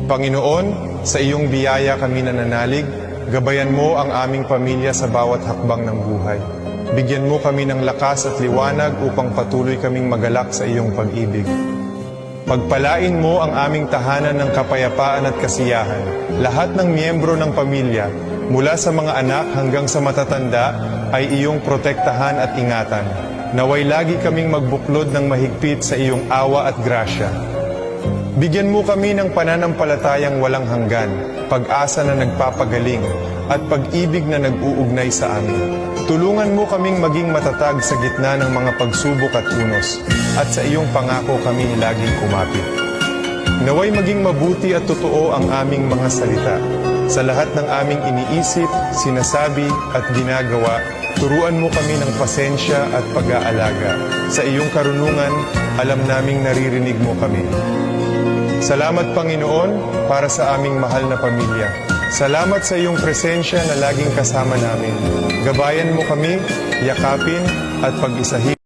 Panginoon, sa iyong biyaya kami nananalig, gabayan mo ang aming pamilya sa bawat hakbang ng buhay. Bigyan mo kami ng lakas at liwanag upang patuloy kaming magalak sa iyong pag-ibig. Pagpalain mo ang aming tahanan ng kapayapaan at kasiyahan. Lahat ng miyembro ng pamilya, mula sa mga anak hanggang sa matatanda, ay iyong protektahan at ingatan. Naway lagi kaming magbuklod ng mahigpit sa iyong awa at grasya. Bigyan mo kami ng pananampalatayang walang hanggan, pag-asa na nagpapagaling, at pag-ibig na nag-uugnay sa amin. Tulungan mo kaming maging matatag sa gitna ng mga pagsubok at unos, at sa iyong pangako kami laging kumapit. Naway maging mabuti at totoo ang aming mga salita. Sa lahat ng aming iniisip, sinasabi at ginagawa, turuan mo kami ng pasensya at pag-aalaga. Sa iyong karunungan, alam naming naririnig mo kami. Salamat Panginoon para sa aming mahal na pamilya. Salamat sa iyong presensya na laging kasama namin. Gabayan mo kami, yakapin at pag-isahin.